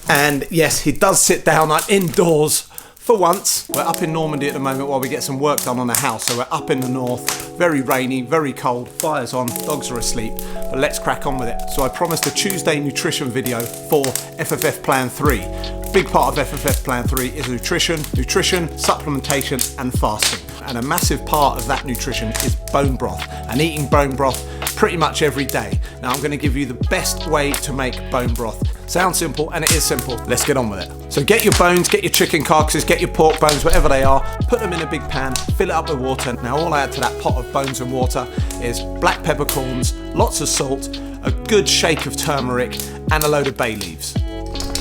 And yes, he does sit down. I'm indoors for once. We're up in Normandy at the moment while we get some work done on the house. So we're up in the north, very rainy, very cold, fire's on, dogs are asleep, but let's crack on with it. So I promised a Tuesday nutrition video for FFFPlan 3. Big part of FFFPlan 3 is nutrition, supplementation and fasting. And a massive part of that nutrition is bone broth and eating bone broth pretty much every day. Now I'm going to give you the best way to make bone broth. Sounds simple, and it is simple. Let's get on with it. So get your bones, get your chicken carcasses, get your pork bones, whatever they are, put them in a big pan, fill it up with water. Now all I add to that pot of bones and water is black peppercorns, lots of salt, a good shake of turmeric and a load of bay leaves.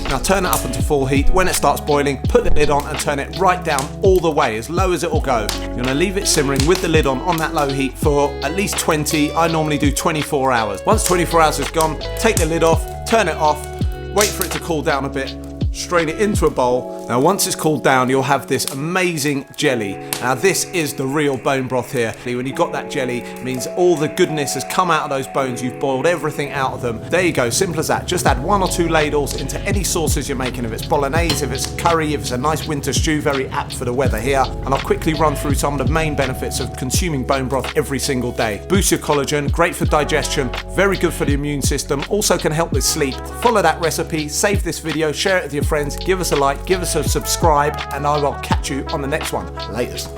Now turn it up into full heat. When it starts boiling, put the lid on and turn it right down all the way, as low as it will go. You're gonna leave it simmering with the lid on that low heat for at least 20, I normally do 24 hours. Once 24 hours is gone, take the lid off, turn it off, wait for it to cool down a bit, strain it into a bowl. Now once it's cooled down, you'll have this amazing jelly. Now this is the real bone broth here. When you got that jelly, it means all the goodness has come out of those bones. You've boiled everything out of them. There you go, simple as that. Just add 1 or 2 ladles into any sauces you're making. If it's bolognese, if it's curry, if it's a nice winter stew, very apt for the weather here. And I'll quickly run through some of the main benefits of consuming bone broth every single day. Boosts your collagen, great for digestion, very good for the immune system, also can help with sleep. Follow that recipe, save this video, share it with your friends, give us a like, give us a subscribe, and I will catch you on the next one. Latest.